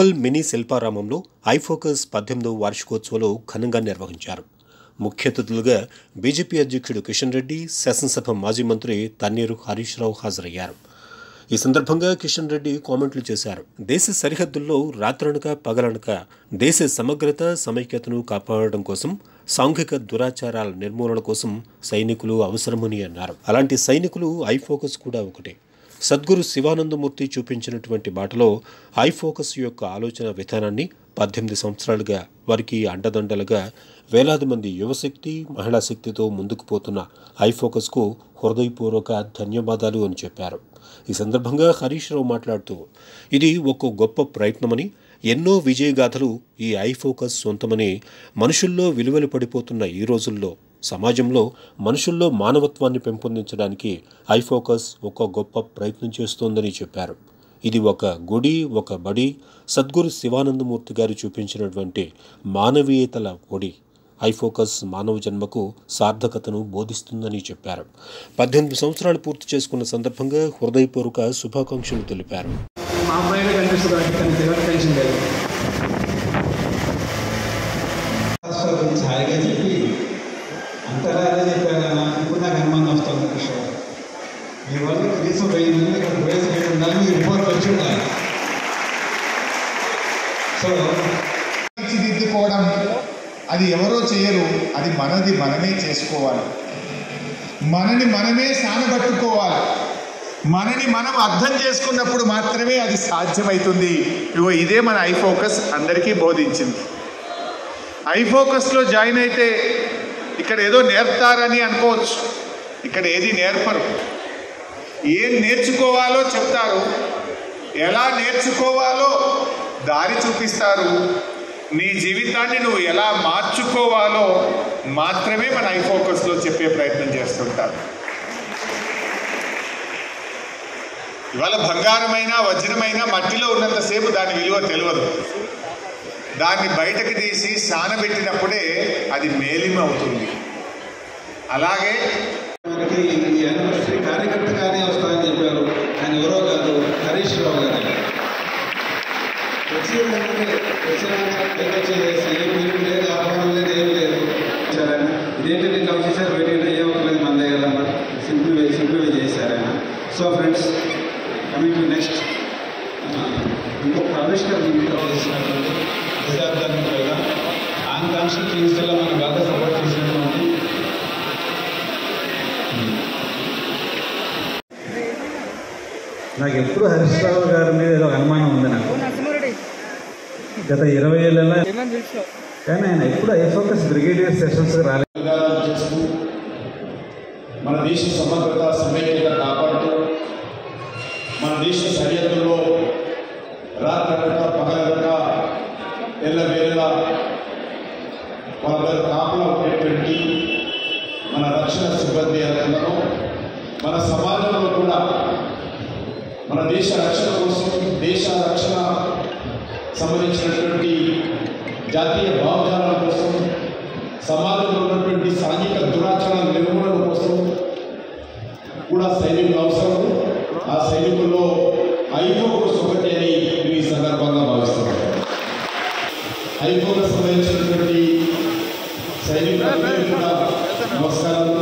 Uppal mini శిల్పారామంలో iFocus 18వ వార్షికోత్సవాలు ఘనంగా నిర్వహించారు. ముఖ్య అతిథులుగా బీజేపీ అధ్యక్షుడు కిషన్ రెడ్డి, శాసనసభ మాజీ మంత్రి తన్నీరు హరీష్ రావు హాజరయ్యారు. ఈ సందర్భంగా కిషన్ రెడ్డి కామెంట్లు చేశారు. దేశ సరిహద్దుల్లో రాత్రనక పగలనక దేశ సమగ్రత సమైక్యతను కాపాడడం కోసం, సాంఘిక దురాచారాల నిర్మూలన కోసం సైనికులు అవసరమని అన్నారు. అలాంటి సైనికులు ఐఫోకస్ కూడా ఒకటే. సద్గురు శివానందమూర్తి చూపించినటువంటి బాటలో ఐఫోకస్ యొక్క ఆలోచన విధానాన్ని 18 సంవత్సరాలుగా వారికి అండదండలుగా వేలాది మంది యువశక్తి, మహిళా శక్తితో ముందుకు పోతున్న ఐఫోకస్కు హృదయపూర్వక ధన్యవాదాలు అని చెప్పారు. ఈ సందర్భంగా హరీష్ రావు మాట్లాడుతూ, ఇది ఒక గొప్ప ప్రయత్నమని, ఎన్నో విజయగాథలు ఈ ఐఫోకస్ సొంతమని, మనుషుల్లో విలువలు పడిపోతున్న ఈ రోజుల్లో సమాజంలో మనుషుల్లో మానవత్వాన్ని పెంపొందించడానికి ఐఫోకస్ ఒక గొప్ప ప్రయత్నం చేస్తోందని చెప్పారు. ఇది ఒక గుడి, ఒక బడి, సద్గురు శివానందమూర్తి గారు చూపించినటువంటి మానవీయతల ఒడి. ఐఫోకస్ మానవ జన్మకు సార్థకతను బోధిస్తుందని చెప్పారు. 18 సంవత్సరాలు పూర్తి చేసుకున్న సందర్భంగా హృదయపూర్వక శుభాకాంక్షలు తెలిపారు. అంతరాగా చెప్పాను. ఇప్పుడు నాకు అనుమానం వస్తుంది. కృష్ణ మీ వాళ్ళు కనీసం 1000 మంది ఇక్కడ ప్రవేశపెట్టి ఉండాలి, మీ రిపోర్ట్ వచ్చి ఉండాలి. సో తీర్చిదిద్దుకోవడం అది ఎవరో చేయరు, అది మనది మనమే చేసుకోవాలి. మనని మనమే సానబట్టుకోవాలి. మనని మనం అర్థం చేసుకున్నప్పుడు మాత్రమే అది సాధ్యమవుతుంది. ఇదే మన ఐఫోకస్ అందరికీ బోధించింది. ఐఫోకస్లో జాయిన్ అయితే ఇక్కడ ఏదో నేర్పుతారని అనుకోవచ్చు. ఇక్కడ ఏది నేర్పరు. ఏం నేర్చుకోవాలో చెప్తారు, ఎలా నేర్చుకోవాలో దారి చూపిస్తారు. నీ జీవితాన్ని నువ్వు ఎలా మార్చుకోవాలో మాత్రమే మన ఐఫోకస్లో చెప్పే ప్రయత్నం చేస్తుంటారు. ఇవాళ బంగారమైన, వజ్రమైన మట్టిలో ఉన్నంతసేపు దాని విలువ తెలియదు. దాన్ని బయటకు తీసి సానబెట్టినప్పుడే అది మేలిమ అవుతుంది. అలాగే మనకి ఈ యానివర్సరీ కార్యకర్తగానే వస్తాయని చెప్పారు. ఆయన ఎవరో కాదు, హరీష్ రావు గారు. లేదు, ఆహ్వానం లేదు, ఏం లేదు. ఇదేంటి నేను వచ్చేసారు, బయట ఏమవుతుంది మన దగ్గర అన్నమాట. సింప్లిఫై చేశారు ఆయన. So friends, coming to next, ఇంకొక ఆవిష్కరణ చేసినటువంటి దశాబ్దాన్ని పైగా ఆన్కాన్షియస్ ఫీల్డ్స్లో మనం బాగా సపోర్ట్ చేసినటువంటి నాకు ఎప్పుడు హరీష్ రావు గారి మీద ఏదో అనుమానం ఉంది. నాకు గత 20 ఏళ్ళ కానీ ఆయన ఎప్పుడు ఐఫోకస్ బ్రిగేడియర్ సెషన్స్ రాలేదు. మన దేశ సమగ్రత సమైక్యత కాపాడుతూ, మన దేశ సరిహద్దుల్లో రాత్రనక పగలనక ఎల్లవేళలా వాళ్ళ కాపులా ఉండేటువంటి మన రక్షణ సిబ్బంది అందరూ మన సమాజంలో కూడా మన దేశ రక్షణ కోసం, దేశ రక్షణ సంబంధించినటువంటి జాతీయ భావజాలం కోసం, సమాజంలో ఉన్నటువంటి సాంఘిక దురాచారాల నిర్మూలన కోసం కూడా సైనికులు అవసరం. ఆ సైనికుల్లో ఐఫోకస్ ఒకటి అని ఈ సందర్భంగా భావిస్తున్నాను. ఐఫోకస్ సంబంధించినటువంటి సైనికులందరికీ కూడా నమస్కారాలు.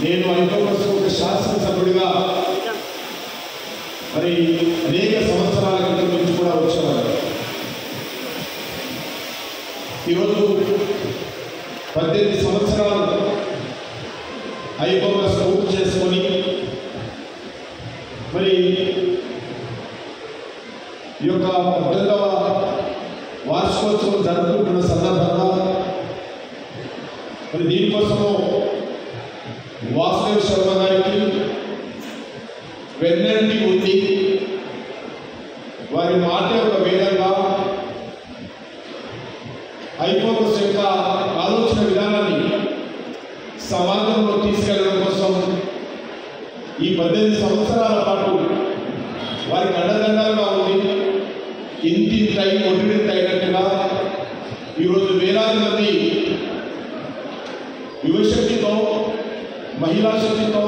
నేను ఐఫోకస్ ఒక శాసనసభ్యుడిగా మరి అనేక సంవత్సరాల క్రితం నుంచి కూడా వచ్చేవారు. ఈరోజు 18 సంవత్సరాలు ఐఫోకస్ పూర్తి చేసుకొని మరి ఈ యొక్క 18వ వార్షికోత్సవం జరుపుకుంటున్న సందర్భంగా మరి దీనికోసము వాసుదేవ్ శర్మ గారికి వెన్నంటి ఉంది. వారి మాట యొక్క వేదంగా ఐఫోకస్ యొక్క ఆలోచన విధానాన్ని సమాజంలో తీసుకెళ్లడం కోసం ఈ 18 సంవత్సరాల పాటు వారికి అండదండలుగా ఉంది. ఇంటింటై ఒడిరింటైనట్టుగా ఈరోజు వేలాది మంది యువశక్తితో, మహిళా శక్తితో,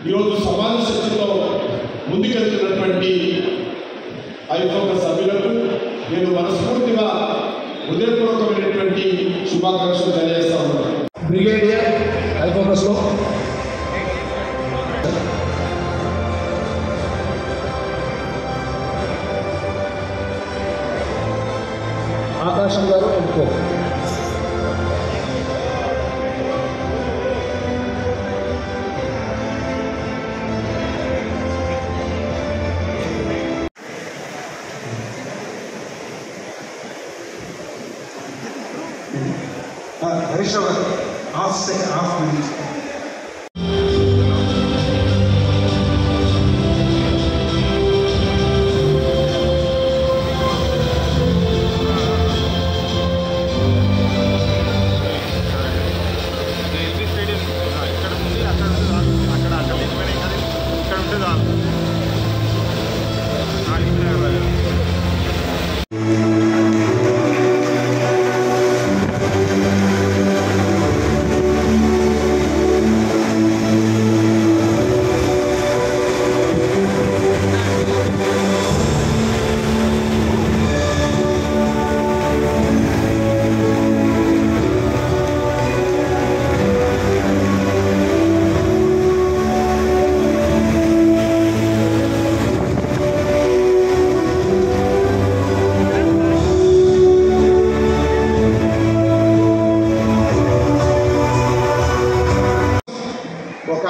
ఈరోజు సమాజ శక్తితో ముందుకెళ్తున్నటువంటి ఐఫోకస్ సభ్యులకు నేను మనస్ఫూర్తిగా హృదయపూర్వకమైనటువంటి శుభాకాంక్షలు తెలియజేస్తా ఉన్నాను. బ్రిగేడియర్ ఐఫోకస్లో ఆకాశం గారు ఎంకో హరీష్ రావు గారు హాఫ్ మినిట్.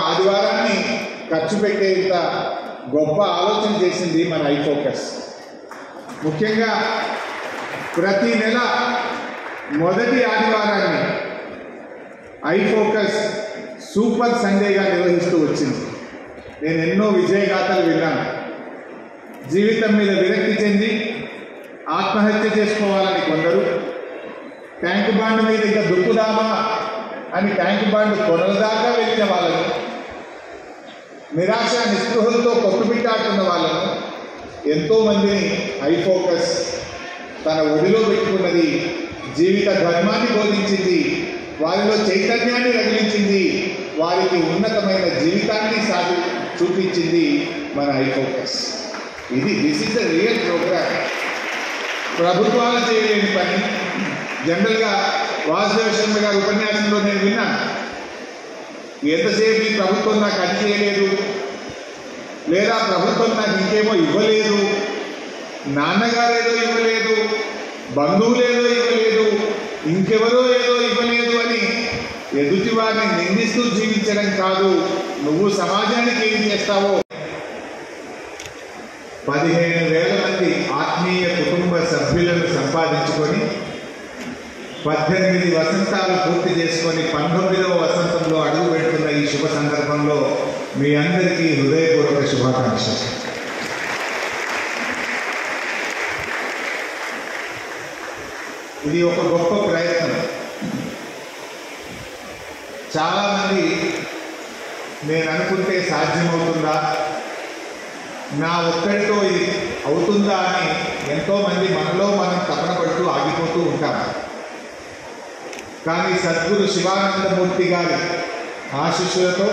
ఆదివారాన్ని ఖర్చు పెట్టేంత గొప్ప ఆలోచన చేసింది మన ఐఫోకస్. ముఖ్యంగా ప్రతి నెల మొదటి ఆదివారాన్ని ఐఫోకస్ సూపర్ సండేగా నిర్వహిస్తూ వచ్చింది. నేను ఎన్నో విజయగాథలు విన్నాను. జీవితం మీద విరక్తి చెంది ఆత్మహత్య చేసుకోవాలని కొందరు, ట్యాంక్ బాండ్ మీద ఇంకా దుక్కుదామా అని ట్యాంక్ బాండ్ కొనల దాకా వెళ్ళిన వాళ్ళను, నిరాశ నిస్పృహలతో కొట్టుబిట్టాడుతున్న వాళ్ళను ఎంతోమందిని ఐఫోకస్ తన ఒడిలో పెట్టుకున్నది. జీవిత ధర్మాన్ని బోధించింది, వారిలో చైతన్యాన్ని రగిలించింది, వారికి ఉన్నతమైన జీవితాన్ని చూపించింది మన iFocus. This is the real program. ప్రభుత్వాలు చేయలేని పని. జనరల్గా వాసుదేవ శర్మ గారి ఉపన్యాసంలో నేను విన్నాను, ఎంతసేపు ఈ ప్రభుత్వం నాకు అది చేయలేదు, లేదా ప్రభుత్వం నాకు ఇంకేమో ఇవ్వలేదు, నాన్నగారు ఏదో ఇవ్వలేదు, బంధువులు ఏదో ఇవ్వలేదు, ఇంకెవరో ఏదో ఇవ్వలేదు అని ఎదుటి వారిని నిందిస్తూ జీవించడం కాదు, నువ్వు సమాజానికి ఏం చేస్తావో. 15,000 మంది ఆత్మీయ కుటుంబ సభ్యులను సంపాదించుకొని 18 వసంతాలు పూర్తి చేసుకొని 19వ వసంతంలో అడుగు పెడుతున్న ఈ శుభ సందర్భంలో మీ అందరికీ హృదయపూర్వక శుభాకాంక్షలు. ఇది ఒక గొప్ప ప్రయత్నం. చాలామంది నేను అనుకుంటే సాధ్యమవుతుందా, నా ఒక్కడితో ఇది అవుతుందా అని ఎంతోమంది మనలో మనం తపన పడుతూ ఆగిపోతూ ఉంటాం. కానీ సద్గురు శివానందమూర్తి గారి ఆశీస్సులతో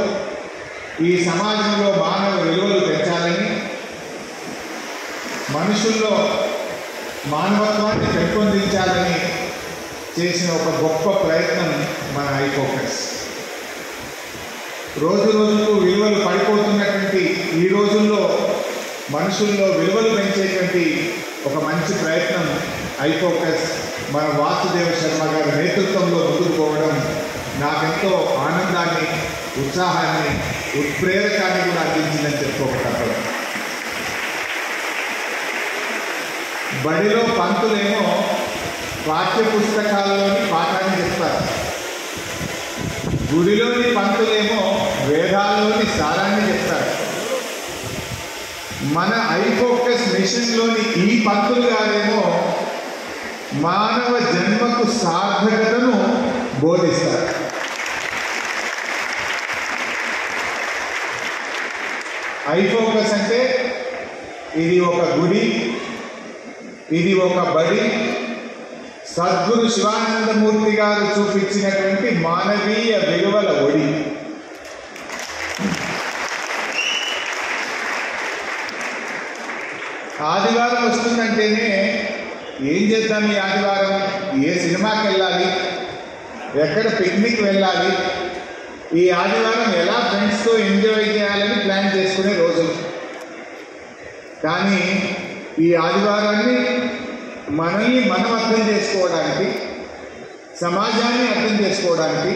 ఈ సమాజంలో మానవ విలువలు పెంచాలని, మనుషుల్లో మానవత్వాన్ని పెంపొందించాలని చేసిన ఒక గొప్ప ప్రయత్నం మన ఐఫోకస్. రోజు రోజుకు విలువలు పడిపోతున్నటువంటి ఈ రోజుల్లో మనుషుల్లో విలువలు పెంచేటువంటి ఒక మంచి ప్రయత్నం ఐఫోకస్ మన వాసుదేవ శర్మ గారి నేతృత్వంలో ముందుకు పోవడం నాకెంతో ఆనందాన్ని, ఉత్సాహాన్ని, ఉత్ప్రేరకాన్ని కూడా అందించిందని చెప్పుకోగలుగుతాను. బడిలో పంతులేమో పాఠ్యపుస్తకాల్లోని పాఠాన్ని చెప్తారు, గుడిలోని పంతులేమో వేదాల్లోని సారాన్ని చెప్తారు. మన ఐఫోకస్ మిషన్లోని ఈ పంతులు గారేమో మానవ జన్మకు సార్థకతను బోధిస్తారు. ఐఫోకస్ అంటే ఇది ఒక గుడి, ఇది ఒక బడి. సద్గురు శివానందమూర్తి గారు చూపించినటువంటి మానవీయ విలువల ఒడి. ఆదివారం వస్తుందంటేనే ఏం చేద్దాం, ఈ ఆదివారం ఏ సినిమాకి వెళ్ళాలి, ఎక్కడ పిక్నిక్ వెళ్ళాలి, ఈ ఆదివారం ఎలా ఫ్రెండ్స్తో ఎంజాయ్ చేయాలని ప్లాన్ చేసుకునే రోజులు. కానీ ఈ ఆదివారాన్ని మనల్ని మనం అర్థం చేసుకోవడానికి, సమాజాన్ని అర్థం చేసుకోవడానికి